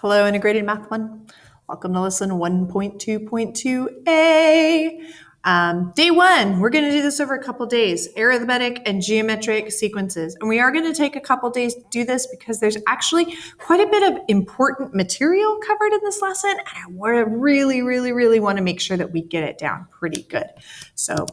Hello, Integrated Math 1. Welcome to lesson 1.2.2a. Day 1, we're going to do this over a couple days, arithmetic and geometric sequences. And we are going to take a couple days to do this because there's actually quite a bit of important material covered in this lesson. And I really want to make sure that we get it down pretty good. So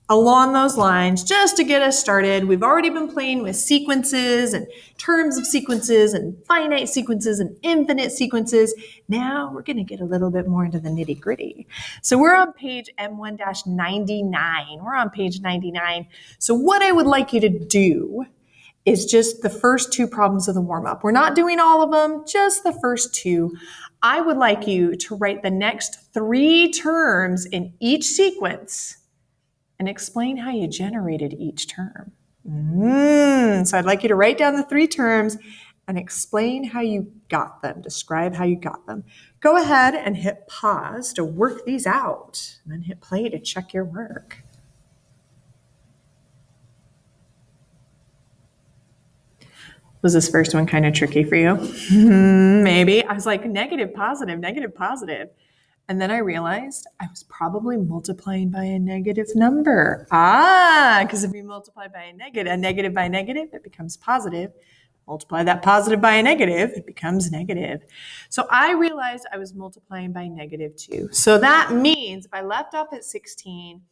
along those lines, just to get us started, we've already been playing with sequences and terms of sequences and finite sequences and infinite sequences. Now we're going to get a little bit more into the nitty gritty. So we're on page M1-99. We're on page 99. So what I would like you to do is just the first two problems of the warm-up. We're not doing all of them, just the first two. I would like you to write the next 3 terms in each sequence and explain how you generated each term. So I'd like you to write down the 3 terms and explain how you got them. Describe how you got them. Go ahead and hit pause to work these out, and then hit play to check your work. Was this first one kind of tricky for you? Maybe. I was like, negative, positive, negative, positive. And then I realized I was probably multiplying by a negative number. Because if you multiply by a negative by a negative, it becomes positive. Multiply that positive by a negative, it becomes negative. So I realized I was multiplying by -2. So that means if I left off at 16,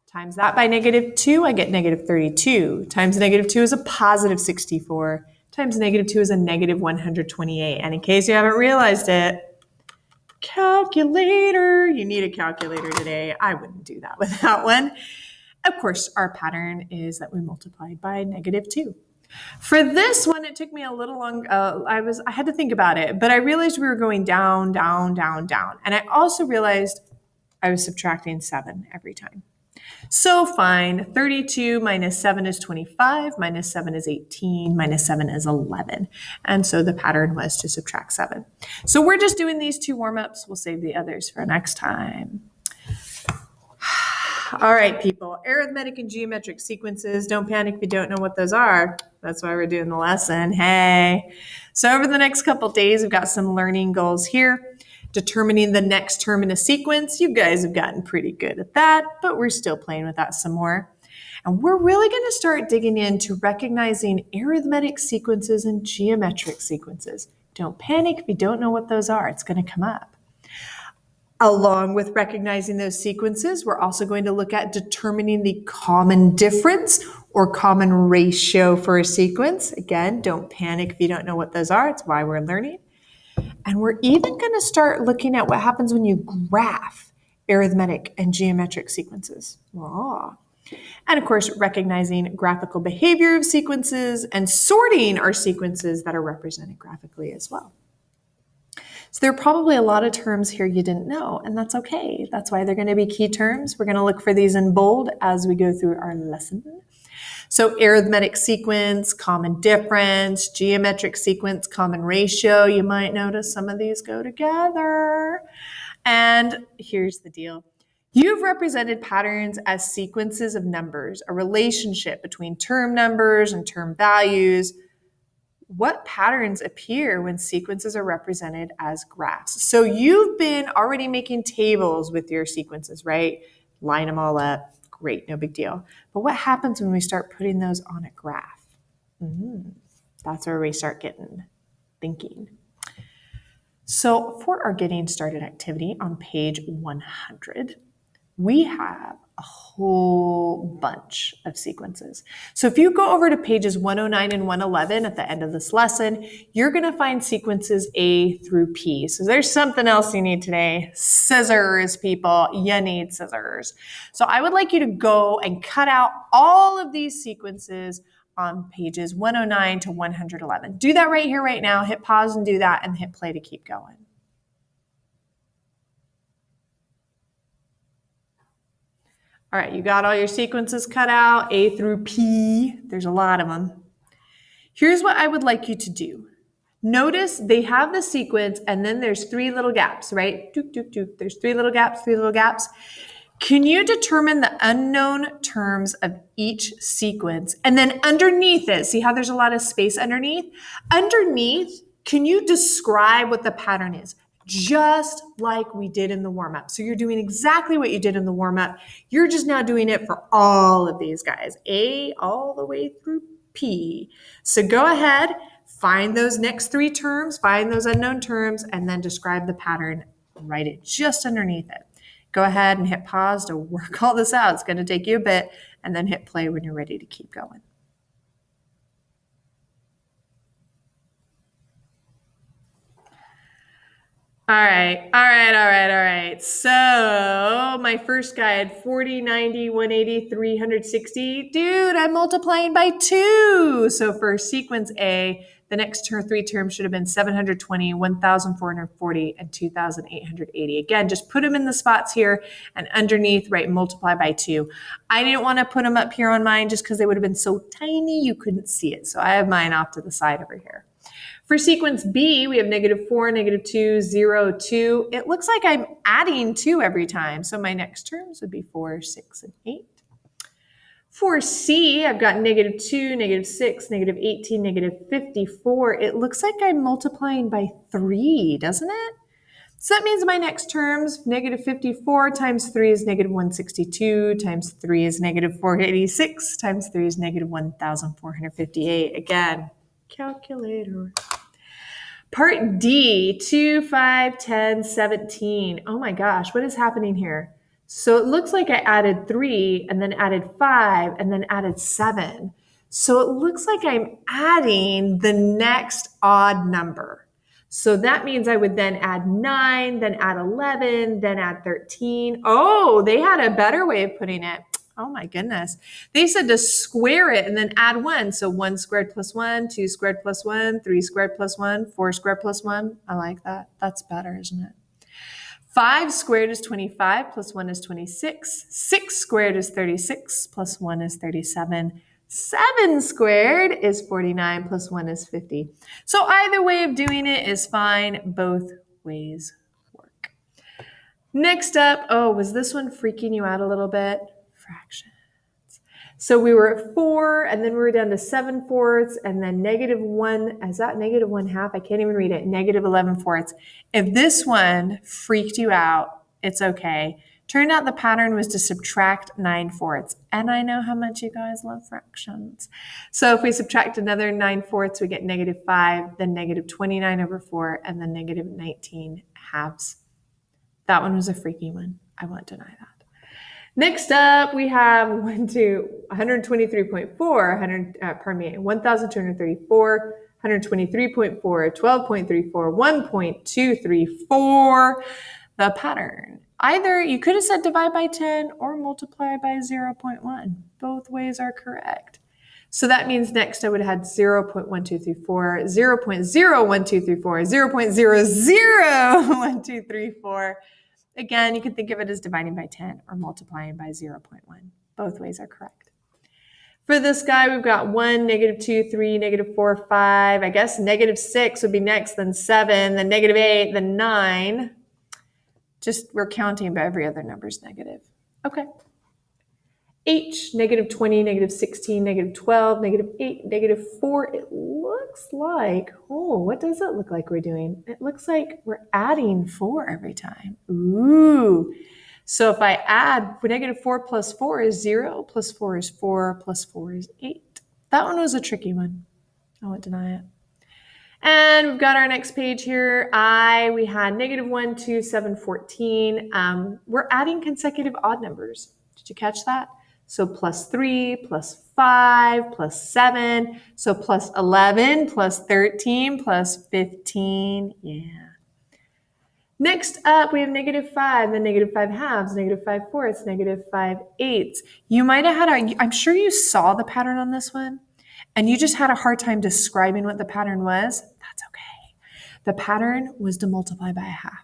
times that by -2, I get -32. Times -2 is a positive 64. Times -2 is a -128. And in case you haven't realized it, calculator. You need a calculator today. I wouldn't do that with that one. Of course, our pattern is that we multiply by -2. For this one, it took me a little long. I had to think about it, but I realized we were going down, down, down, down. And I also realized I was subtracting 7 every time. So fine, 32 minus 7 is 25, minus 7 is 18, minus 7 is 11. And so the pattern was to subtract 7. So we're just doing these 2 warm-ups. We'll save the others for next time. All right, people, arithmetic and geometric sequences. Don't panic if you don't know what those are. That's why we're doing the lesson. Hey. So over the next couple days, we've got some learning goals here. Determining the next term in a sequence. You guys have gotten pretty good at that, but we're still playing with that some more. And we're really going to start digging into recognizing arithmetic sequences and geometric sequences. Don't panic if you don't know what those are. It's going to come up. Along with recognizing those sequences, we're also going to look at determining the common difference or common ratio for a sequence. Again, don't panic if you don't know what those are. It's why we're learning. And we're even going to start looking at what happens when you graph arithmetic and geometric sequences. And of course, recognizing graphical behavior of sequences and sorting our sequences that are represented graphically as well. So there are probably a lot of terms here you didn't know, and that's okay. That's why they're going to be key terms. We're going to look for these in bold as we go through our lesson. So arithmetic sequence, common difference, geometric sequence, common ratio. You might notice some of these go together. And here's the deal. You've represented patterns as sequences of numbers, a relationship between term numbers and term values. What patterns appear when sequences are represented as graphs? So you've been already making tables with your sequences, right? Line them all up. Great, no big deal. But what happens when we start putting those on a graph? That's where we start getting thinking. So for our getting started activity on page 100, we have a whole bunch of sequences. So if you go over to pages 109 and 111 at the end of this lesson, you're going to find sequences A through P. So there's something else you need today. Scissors, people. You need scissors. So I would like you to go and cut out all of these sequences on pages 109 to 111. Do that right here, right now. Hit pause and do that, and hit play to keep going. All right, you got all your sequences cut out, A through P. There's a lot of them. Here's what I would like you to do. Notice they have the sequence, and then there's 3 little gaps, right? There's 3 little gaps, 3 little gaps. Can you determine the unknown terms of each sequence? And then underneath it, see how there's a lot of space underneath? Underneath, Can you describe what the pattern is? Just like we did in the warm-up. So you're doing exactly what you did in the warm-up. You're just now doing it for all of these guys, A all the way through P. So go ahead, find those next three terms, find those unknown terms, and then describe the pattern. Write it just underneath it. Go ahead and hit pause to work all this out. It's going to take you a bit, and then hit play when you're ready to keep going. All right. So my first guy had 40, 90, 180, 360. Dude, I'm multiplying by 2. So for sequence A, the next three terms should have been 720, 1,440, and 2,880. Again, just put them in the spots here, and underneath, write multiply by 2. I didn't want to put them up here on mine just because they would have been so tiny you couldn't see it. So I have mine off to the side over here. For sequence B, we have -4, -2, 0, 2. It looks like I'm adding 2 every time. So my next terms would be 4, 6, and 8. For C, I've got -2, -6, -18, -54. It looks like I'm multiplying by 3, doesn't it? So that means my next terms, -54 times 3 is -162, times 3 is -486, times 3 is -1,458. Again, calculator. Part D, 2, 5, 10, 17. Oh my gosh, what is happening here? So it looks like I added 3 and then added 5 and then added 7. So it looks like I'm adding the next odd number. So that means I would then add 9, then add 11, then add 13. Oh, they had a better way of putting it. Oh my goodness. They said to square it and then add 1. So 1 squared plus 1, 2 squared plus 1, 3 squared plus 1, 4 squared plus 1. I like that. That's better, isn't it? 5 squared is 25 plus 1 is 26. 6 squared is 36 plus 1 is 37. 7 squared is 49 plus 1 is 50. So either way of doing it is fine. Both ways work. Next up, oh, was this one freaking you out a little bit? Fractions. So we were at 4, and then we were down to 7/4, and then -1. Is that -1/2? I can't even read it. -11/4. If this one freaked you out, it's okay. Turned out the pattern was to subtract 9/4, and I know how much you guys love fractions. So if we subtract another 9/4, we get -5, then -29/4, and then -19/2. That one was a freaky one. I won't deny that. Next up, we have 123.4, 1,234, 123.4, 12.34, 1.234. The pattern. Either you could have said divide by 10 or multiply by 0.1. Both ways are correct. So that means next I would have had 0.1234, 0.01234, 0.001234. Again, you can think of it as dividing by 10 or multiplying by 0.1. Both ways are correct. For this guy, we've got 1, -2, 3, -4, 5. I guess -6 would be next, then 7, then -8, then 9. Just we're counting, but every other number is negative. Okay. H, -20, -16, -12, -8, -4. It looks like, oh, what does it look like we're doing? It looks like we're adding 4 every time. Ooh. So if I add, -4 plus 4 is 0, plus 4 is 4, plus 4 is 8. That one was a tricky one. I won't deny it. And we've got our next page here. We had -1, 2, 7, 14. We're adding consecutive odd numbers. Did you catch that? So plus 3, plus 5, plus 7. So plus 11, plus 13, plus 15. Yeah. Next up, we have -5, then -5 halves, -5 fourths, -5 eighths. You might have I'm sure you saw the pattern on this one, and you just had a hard time describing what the pattern was. That's okay. The pattern was to multiply by a half.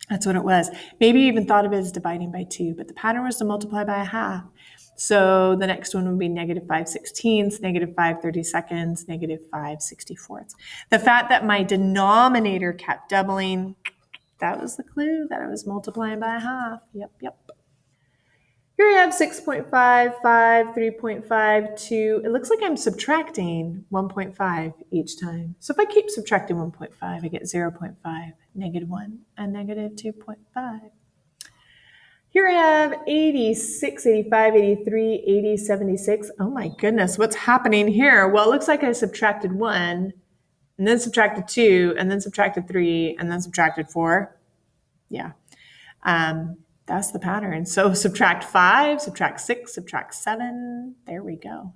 That's what it was. Maybe you even thought of it as dividing by 2, but the pattern was to multiply by a half. So the next one would be -5 sixteenths, -5 32nds, -5 64ths. The fact that my denominator kept doubling, that was the clue that I was multiplying by a half. Yep. Here I have 6.5, 5, 3.5, 2. It looks like I'm subtracting 1.5 each time. So if I keep subtracting 1.5, I get 0.5, -1, and -2.5. Here I have 86, 85, 83, 80, 76. Oh my goodness, what's happening here? Well, it looks like I subtracted 1, and then subtracted 2, and then subtracted 3, and then subtracted 4. Yeah. That's the pattern. So subtract 5, subtract 6, subtract 7. There we go.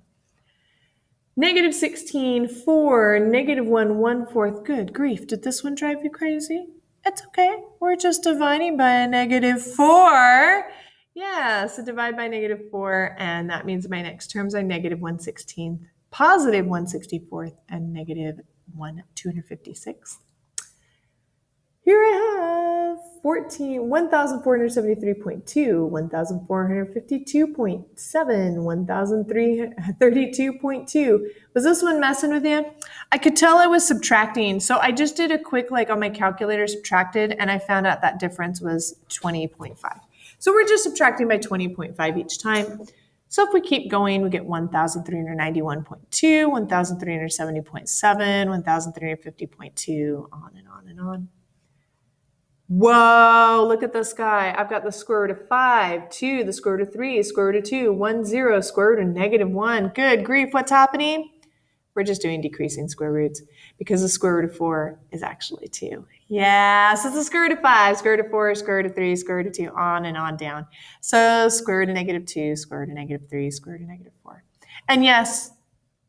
-16, 4, -1, 1/4. Good grief. Did this one drive you crazy? It's okay. We're just dividing by a -4. Yeah, so divide by -4, and that means my next terms are -1/16, +1/64, and -1/256. Here I have 1,473.2, 1,452.7, 1,332.2. Was this one messing with you? I could tell I was subtracting. So I just did a quick, on my calculator, subtracted, and I found out that difference was 20.5. So we're just subtracting by 20.5 each time. So if we keep going, we get 1,391.2, 1,370.7, 1,350.2, on and on and on. Whoa, look at this guy. I've got the square root of 5, 2, the square root of 3, square root of 2, 1, 0, square root of -1. Good grief, what's happening? We're just doing decreasing square roots because the square root of 4 is actually 2. Yeah, so it's the square root of 5, square root of 4, square root of 3, square root of 2, on and on down. So square root of -2, square root of -3, square root of -4. And yes,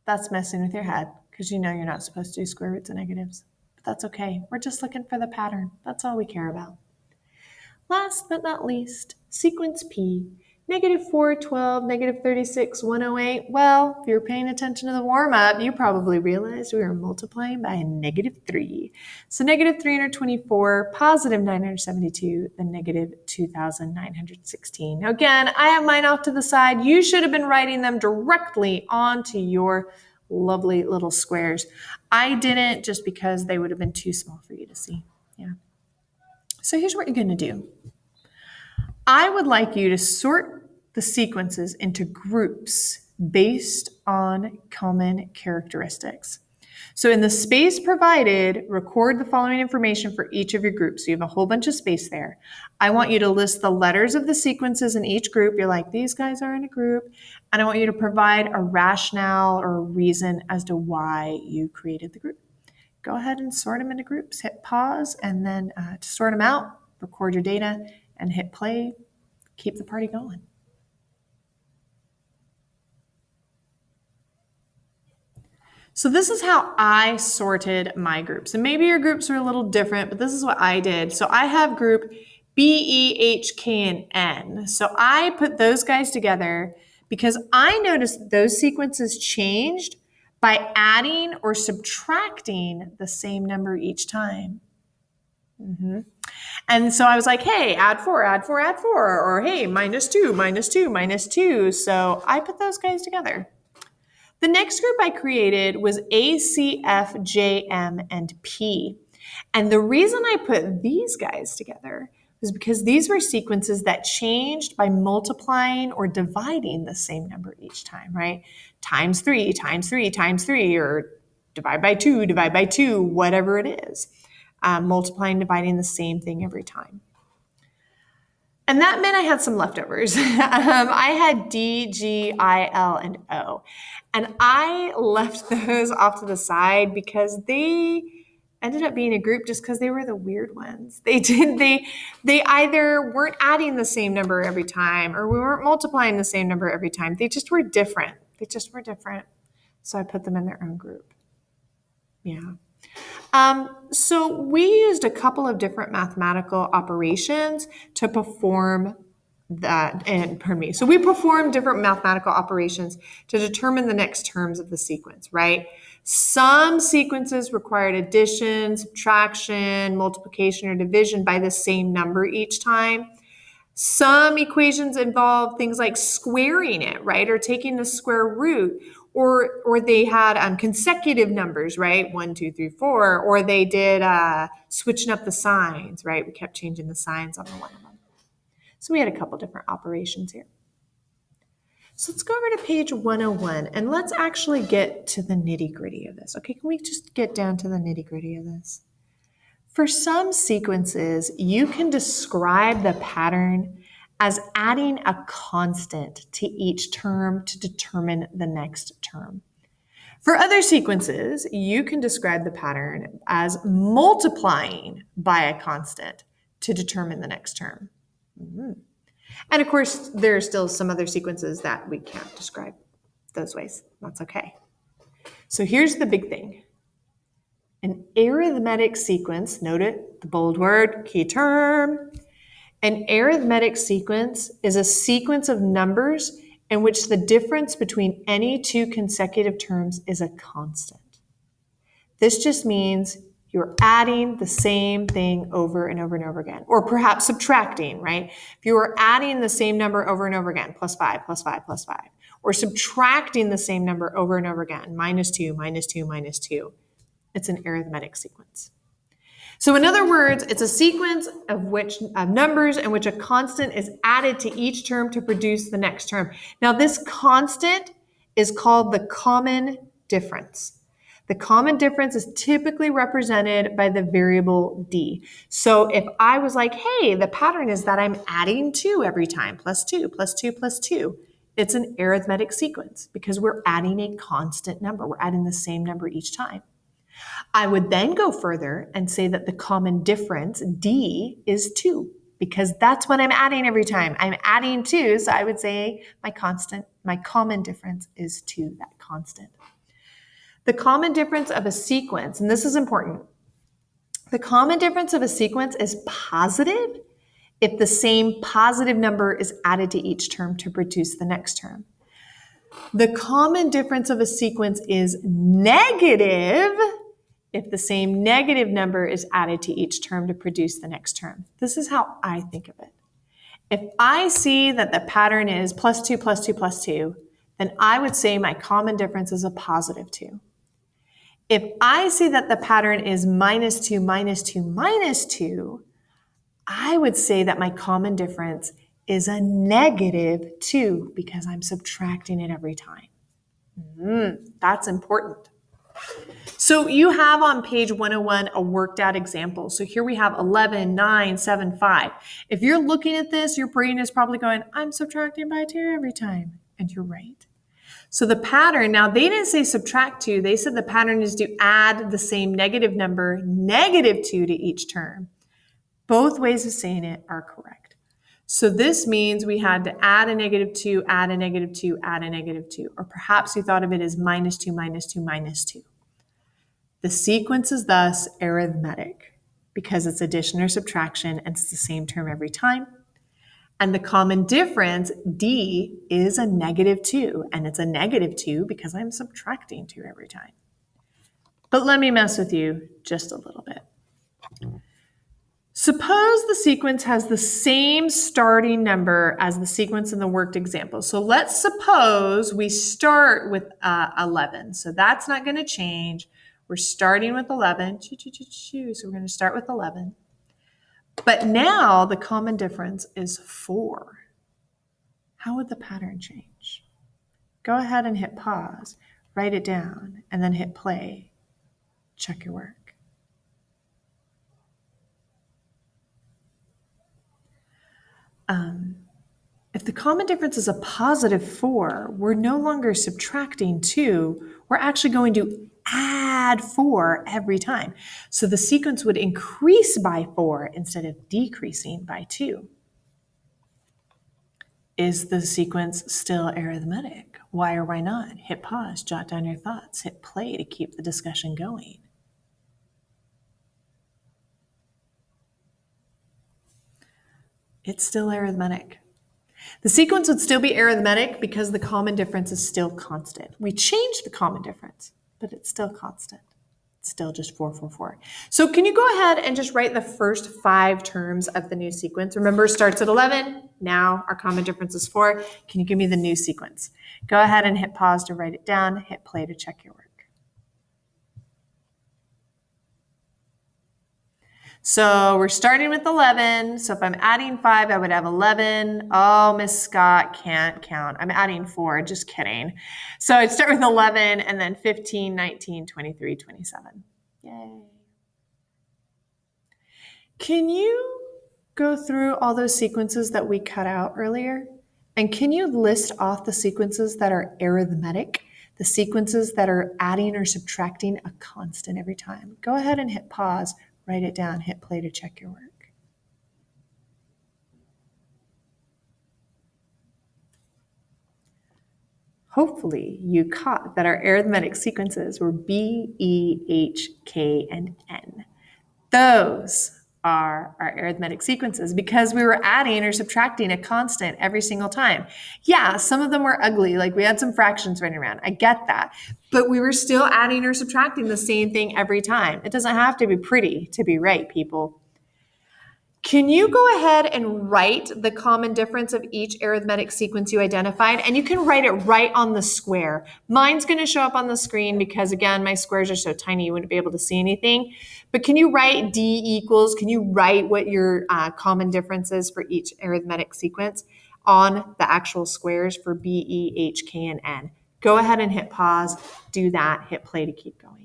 that's messing with your head because you know you're not supposed to do square roots of negatives. But that's okay. We're just looking for the pattern. That's all we care about. Last but not least, sequence P, -4, 12, -36, 108. Well, if you're paying attention to the warm-up, you probably realized we were multiplying by a -3. So -324, +972, then -2,916. Now again, I have mine off to the side. You should have been writing them directly onto your lovely little squares. I didn't just because they would have been too small for you to see. Yeah. So here's what you're going to do. I would like you to sort the sequences into groups based on common characteristics. So in the space provided, record the following information for each of your groups. So you have a whole bunch of space there. I want you to list the letters of the sequences in each group. You're like, these guys are in a group. And I want you to provide a rationale or a reason as to why you created the group. Go ahead and sort them into groups. Hit pause, and then to sort them out, record your data, and hit play. Keep the party going. So this is how I sorted my groups. And maybe your groups are a little different, but this is what I did. So I have group B, E, H, K, and N. So I put those guys together because I noticed those sequences changed by adding or subtracting the same number each time. And so I was like, hey, add 4, add 4, add 4, or hey, -2, -2, -2. So I put those guys together. The next group I created was A, C, F, J, M, and P. And the reason I put these guys together was because these were sequences that changed by multiplying or dividing the same number each time, right? Times 3, times 3, times 3, or divide by 2, whatever it is. Multiplying, dividing the same thing every time. And that meant I had some leftovers. I had D, G, I, L, and O. And I left those off to the side because they ended up being a group just because they were the weird ones. They either weren't adding the same number every time or we weren't multiplying the same number every time. They just were different. So I put them in their own group. Yeah. So we used a couple of different mathematical operations to perform that, So we performed different mathematical operations to determine the next terms of the sequence, right? Some sequences required addition, subtraction, multiplication, or division by the same number each time. Some equations involve things like squaring it, right? Or taking the square root. Or they had consecutive numbers, right? 1, 2, 3, 4. Or they did switching up the signs, right? We kept changing the signs on the one of them. So we had a couple different operations here. So let's go over to page 101 and let's actually get to the nitty-gritty of this. Okay, can we just get down to the nitty-gritty of this? For some sequences, you can describe the pattern as adding a constant to each term to determine the next term. For other sequences, you can describe the pattern as multiplying by a constant to determine the next term. And of course, there are still some other sequences that we can't describe those ways. That's okay. So here's the big thing. An arithmetic sequence, note it, the bold word, key term. An arithmetic sequence is a sequence of numbers in which the difference between any two consecutive terms is a constant. This just means you're adding the same thing over and over and over again, or perhaps subtracting, right? If you were adding the same number over and over again, plus 5, plus 5, plus 5, or subtracting the same number over and over again, minus 2, minus 2, minus 2, it's an arithmetic sequence. So in other words, it's a sequence of numbers in which a constant is added to each term to produce the next term. Now this constant is called the common difference. The common difference is typically represented by the variable d. So if I was like, hey, the pattern is that I'm adding 2 every time, plus 2, plus 2, plus 2. It's an arithmetic sequence because we're adding a constant number. We're adding the same number each time. I would then go further and say that the common difference, d, is 2, because that's what I'm adding every time. I'm adding 2, so I would say my common difference is 2, that constant. The common difference of a sequence, and this is important, the common difference of a sequence is positive if the same positive number is added to each term to produce the next term. The common difference of a sequence is negative if the same negative number is added to each term to produce the next term. This is how I think of it. If I see that the pattern is plus 2, plus 2, plus 2, then I would say my common difference is a positive 2. If I see that the pattern is minus 2, minus 2, minus 2, I would say that my common difference is a negative 2 because I'm subtracting it every time. That's important. So you have on page 101 a worked out example. So here we have 11, 9, 7, 5. If you're looking at this, your brain is probably going, I'm subtracting by 2 every time. And you're right. So the pattern, now they didn't say subtract 2. They said the pattern is to add the same negative number, negative 2, to each term. Both ways of saying it are correct. So this means we had to add a negative 2, add a negative 2, add a negative 2. Or perhaps we thought of it as minus 2, minus 2, minus 2. The sequence is thus arithmetic because it's addition or subtraction and it's the same term every time. And the common difference, d, is a negative 2. And it's a negative 2 because I'm subtracting 2 every time. But let me mess with you just a little bit. Suppose the sequence has the same starting number as the sequence in the worked example. So let's suppose we start with 11. So that's not going to change. We're starting with 11. So we're going to start with 11. But now the common difference is 4. How would the pattern change? Go ahead and hit pause, write it down, and then hit play. Check your work. If the common difference is a positive 4, we're no longer subtracting 2. We're actually going to add 4 every time. So the sequence would increase by 4 instead of decreasing by 2. Is the sequence still arithmetic? Why or why not? Hit pause, jot down your thoughts, hit play to keep the discussion going. It's still arithmetic. The sequence would still be arithmetic because the common difference is still constant. We changed the common difference, but it's still constant. It's still just 4, 4, 4. So can you go ahead and just write the first 5 terms of the new sequence? Remember, it starts at 11. Now our common difference is 4. Can you give me the new sequence? Go ahead and hit pause to write it down. Hit play to check your work. So we're starting with 11. So if I'm adding 5, I would have 11. Oh, Miss Scott can't count. I'm adding 4. Just kidding. So I'd start with 11 and then 15, 19, 23, 27. Yay. Can you go through all those sequences that we cut out earlier? And can you list off the sequences that are arithmetic, the sequences that are adding or subtracting a constant every time? Go ahead and hit pause, write it down, hit play to check your work. Hopefully you caught that our arithmetic sequences were B, E, H, K, and N. Those are our arithmetic sequences because we were adding or subtracting a constant every single time. Yeah, some of them were ugly, like we had some fractions running around. I get that. But we were still adding or subtracting the same thing every time. It doesn't have to be pretty to be right, people. Can you go ahead and write the common difference of each arithmetic sequence you identified? And you can write it right on the square. Mine's going to show up on the screen because, again, my squares are so tiny you wouldn't be able to see anything. But can you write D equals? Can you write what your common difference is for each arithmetic sequence on the actual squares for B, E, H, K, and N? Go ahead and hit pause, do that, hit play to keep going.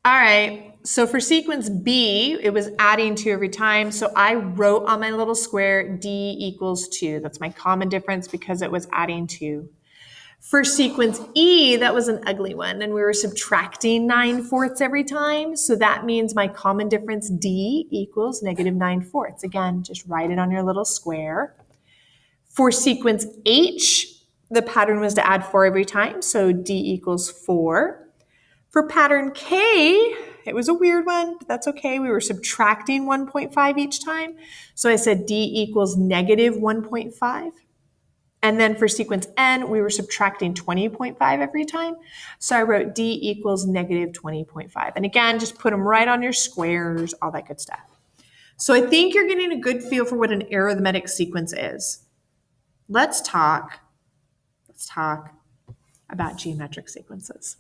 All right, so for sequence B, it was adding 2 every time. So I wrote on my little square D equals 2. That's my common difference because it was adding 2. For sequence E, that was an ugly one, and we were subtracting 9/4 every time. So that means my common difference D equals negative 9/4. Again, just write it on your little square. For sequence H, the pattern was to add 4 every time. So D equals 4. For pattern K, it was a weird one, but that's okay. We were subtracting 1.5 each time. So I said D equals negative 1.5. And then for sequence N, we were subtracting 20.5 every time. So I wrote D equals negative 20.5. And again, just put them right on your squares, all that good stuff. So I think you're getting a good feel for what an arithmetic sequence is. Let's talk about geometric sequences.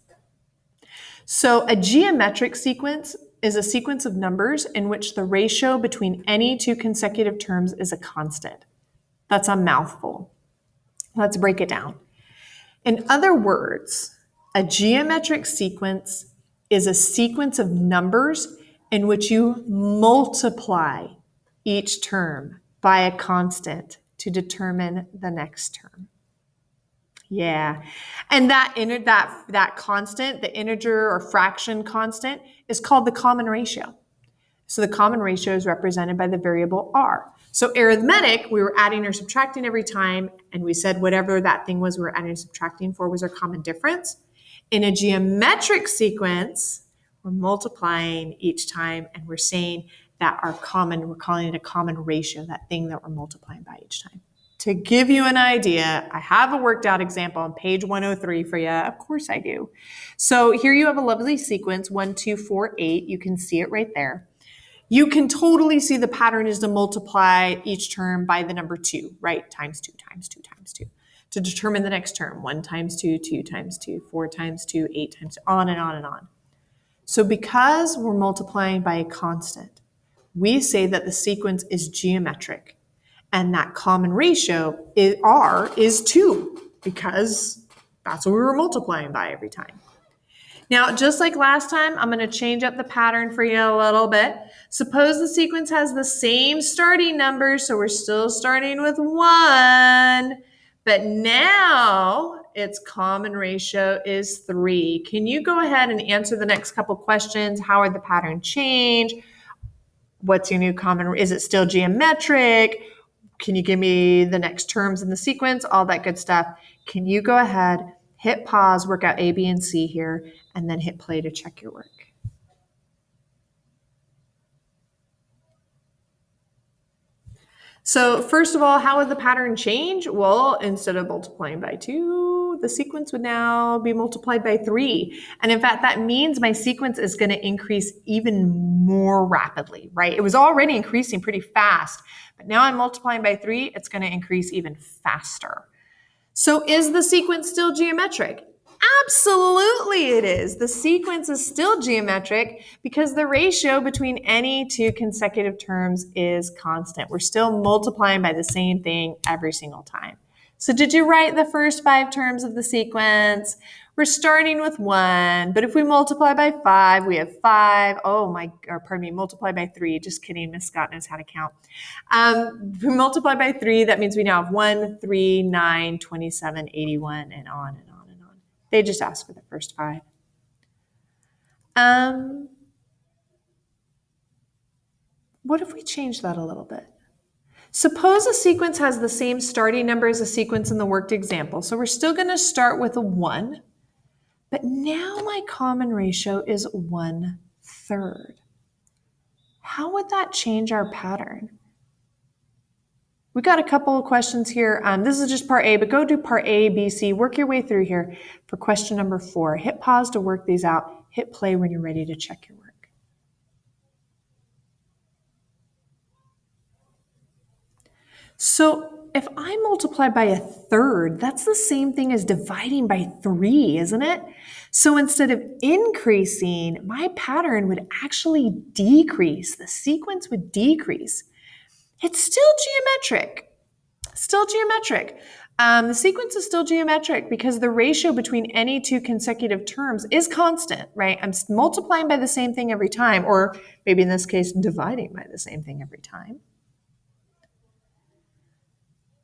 So a geometric sequence is a sequence of numbers in which the ratio between any two consecutive terms is a constant. That's a mouthful. Let's break it down. In other words, a geometric sequence is a sequence of numbers in which you multiply each term by a constant to determine the next term. Yeah. And that constant, the integer or fraction constant, is called the common ratio. So the common ratio is represented by the variable r. So arithmetic, we were adding or subtracting every time, and we said whatever that thing was we were adding or subtracting for was our common difference. In a geometric sequence, we're multiplying each time, and we're saying that we're calling it a common ratio, that thing that we're multiplying by each time. To give you an idea, I have a worked out example on page 103 for you. Of course I do. So here you have a lovely sequence, 1, 2, 4, 8. You can see it right there. You can totally see the pattern is to multiply each term by the number 2, right? Times 2, times 2, times 2. To determine the next term, 1 times 2, 2 times 2, 4 times 2, 8 times 2, on and on and on. So because we're multiplying by a constant, we say that the sequence is geometric. And that common ratio R is 2 because that's what we were multiplying by every time. Now, just like last time, I'm going to change up the pattern for you a little bit. Suppose the sequence has the same starting number, so we're still starting with 1, but now its common ratio is 3. Can you go ahead and answer the next couple questions? How would the pattern change? What's your new common? Is it still geometric? Can you give me the next terms in the sequence? All that good stuff. Can you go ahead, hit pause, work out A, B, and C here, and then hit play to check your work? So first of all, how would the pattern change? Well, instead of multiplying by 2, the sequence would now be multiplied by 3. And in fact, that means my sequence is going to increase even more rapidly, right? It was already increasing pretty fast, but now I'm multiplying by 3, it's going to increase even faster. So is the sequence still geometric? Absolutely it is. The sequence is still geometric because the ratio between any two consecutive terms is constant. We're still multiplying by the same thing every single time. So did you write the first 5 terms of the sequence? We're starting with 1, but if we multiply by 5, we have 5. Multiply by 3. Just kidding, Miss Scott knows how to count. If we multiply by 3, that means we now have 1, 3, 9, 27, 81, and on and on and on. They just asked for the first 5. What if we change that a little bit? Suppose a sequence has the same starting number as a sequence in the worked example. So we're still going to start with a 1, but now my common ratio is 1/3. How would that change our pattern? We got a couple of questions here. This is just part A, but go do part A, B, C. Work your way through here for question number 4. Hit pause to work these out. Hit play when you're ready to check your work. So if I multiply by 1/3, that's the same thing as dividing by 3, isn't it? So instead of increasing, my pattern would actually decrease. The sequence would decrease. It's still geometric. The sequence is still geometric because the ratio between any two consecutive terms is constant, right? I'm multiplying by the same thing every time, or maybe in this case, dividing by the same thing every time.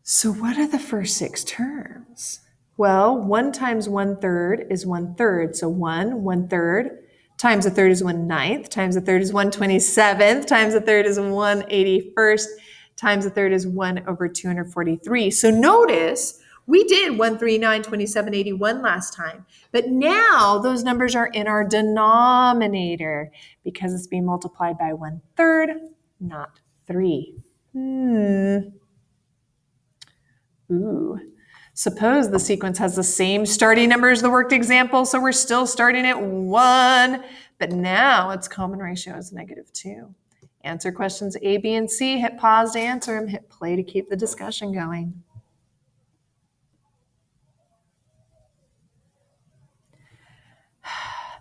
So what are the first 6 terms? Well, 1 times 1/3 is 1/3. So 1/3 times 1/3 is 1/9, times 1/3 is 1/27, times 1/3 is 1/81, times 1/3 is 1/243. So notice we did 1, 3, 9, 27, 81 last time. But now those numbers are in our denominator because it's being multiplied by 1/3, not 3. Suppose the sequence has the same starting number as the worked example, so we're still starting at 1, but now its common ratio is -2. Answer questions A, B, and C. Hit pause to answer them. Hit play to keep the discussion going.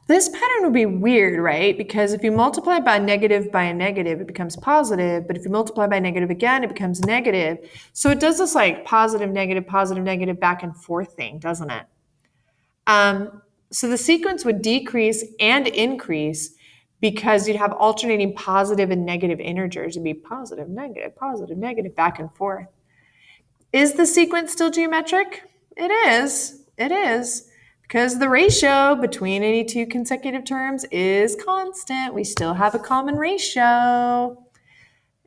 This pattern would be weird, right? Because if you multiply by a negative, it becomes positive. But if you multiply by negative again, it becomes negative. So it does this like positive, negative, back and forth thing, doesn't it? So the sequence would decrease and increase because you'd have alternating positive and negative integers. It'd be positive, negative, back and forth. Is the sequence still geometric? It is. Because the ratio between any two consecutive terms is constant. We still have a common ratio.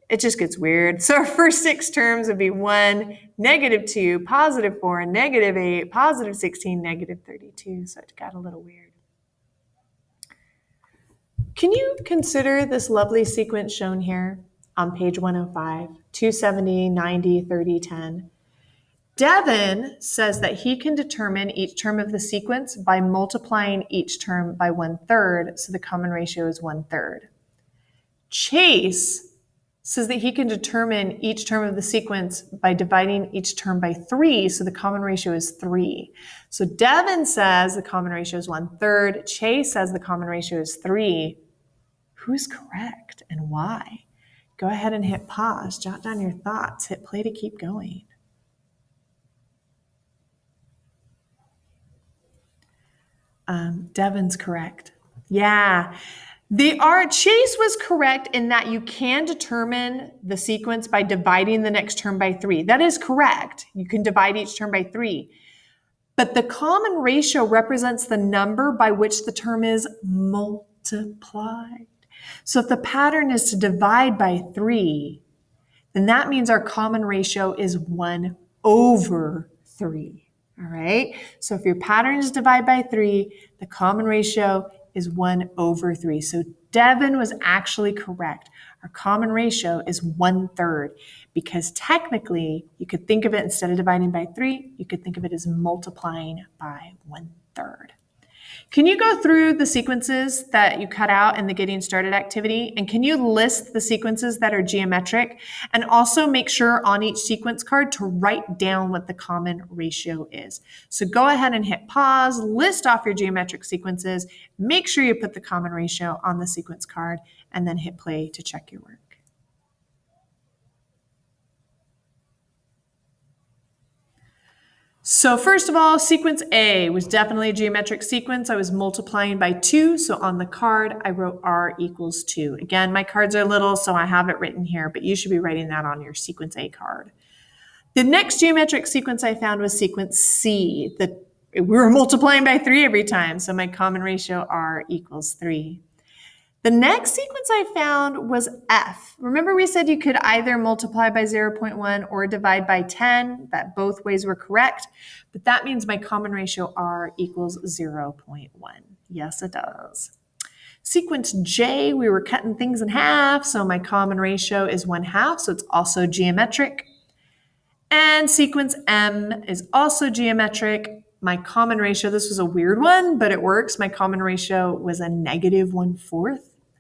It just gets weird. So our first 6 terms would be 1, -2, +4, -8, +16, -32. So it got a little weird. Can you consider this lovely sequence shown here on page 105, 270, 90, 30, 10? Devin says that he can determine each term of the sequence by multiplying each term by 1/3, so the common ratio is 1/3. Chase says that he can determine each term of the sequence by dividing each term by 3, so the common ratio is 3. So Devin says the common ratio is 1/3. Chase says the common ratio is 3. Who's correct and why? Go ahead and hit pause, jot down your thoughts, hit play to keep going. Devin's correct. Yeah. Chase was correct in that you can determine the sequence by dividing the next term by 3. That is correct. You can divide each term by 3. But the common ratio represents the number by which the term is multiplied. So if the pattern is to divide by 3, then that means our common ratio is 1/3. All right, so if your pattern is divide by 3, the common ratio is 1/3. So Devin was actually correct. Our common ratio is 1/3 because technically you could think of it instead of dividing by 3, you could think of it as multiplying by 1/3. Can you go through the sequences that you cut out in the getting started activity? And can you list the sequences that are geometric? And also make sure on each sequence card to write down what the common ratio is. So go ahead and hit pause, list off your geometric sequences, make sure you put the common ratio on the sequence card, and then hit play to check your work. So first of all, sequence A was definitely a geometric sequence. I was multiplying by 2, so on the card, I wrote R equals 2. Again, my cards are little, so I have it written here, but you should be writing that on your sequence A card. The next geometric sequence I found was sequence C. We were multiplying by 3 every time, so my common ratio R equals 3. The next sequence I found was F. Remember we said you could either multiply by 0.1 or divide by 10, that both ways were correct, but that means my common ratio R equals 0.1. Yes, it does. Sequence J, we were cutting things in half, so my common ratio is 1/2, so it's also geometric. And sequence M is also geometric. My common ratio, this was a weird one, but it works. My common ratio was a -1/4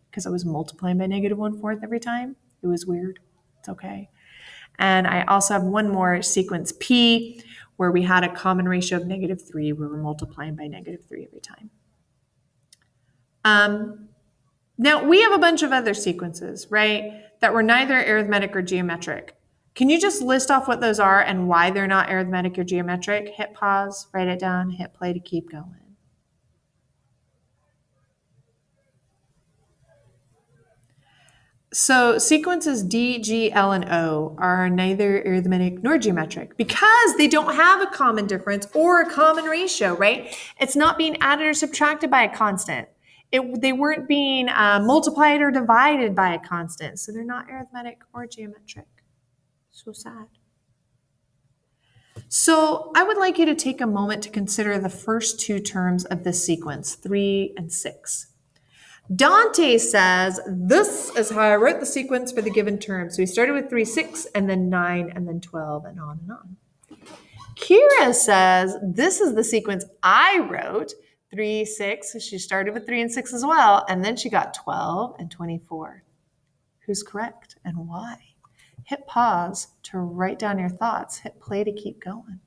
because I was multiplying by -1/4 every time. It was weird. It's okay. And I also have one more, sequence P, where we had a common ratio of -3. We were multiplying by -3 every time. Now, we have a bunch of other sequences, right, that were neither arithmetic or geometric. Can you just list off what those are and why they're not arithmetic or geometric? Hit pause, write it down, hit play to keep going. So sequences D, G, L, and O are neither arithmetic nor geometric because they don't have a common difference or a common ratio, right? It's not being added or subtracted by a constant. They weren't being multiplied or divided by a constant, so they're not arithmetic or geometric. So sad. So I would like you to take a moment to consider the first 2 terms of this sequence, 3 and 6. Dante says, this is how I wrote the sequence for the given term. So he started with 3, 6, and then 9, and then 12, and on and on. Kira says, this is the sequence I wrote, 3, 6. So she started with 3 and 6 as well, and then she got 12 and 24. Who's correct and why? Hit pause to write down your thoughts. Hit play to keep going.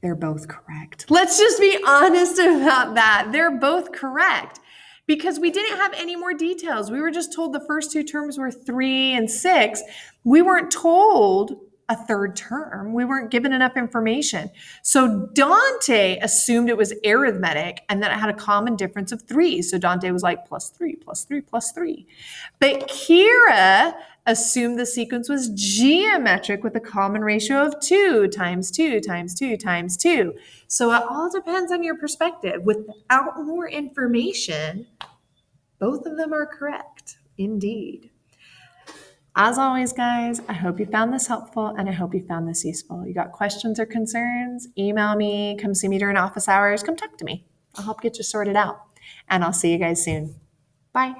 They're both correct. Let's just be honest about that. They're both correct because we didn't have any more details. We were just told the first 2 terms were 3 and 6. We weren't told a third term. We weren't given enough information. So Dante assumed it was arithmetic and that it had a common difference of 3. So Dante was like +3, +3, +3. But Kira assumed the sequence was geometric with a common ratio of 2 times 2 times 2 times 2. So it all depends on your perspective. Without more information, both of them are correct, indeed. As always, guys, I hope you found this helpful and I hope you found this useful. You got questions or concerns? Email me, come see me during office hours, come talk to me. I'll help get you sorted out. And I'll see you guys soon. Bye.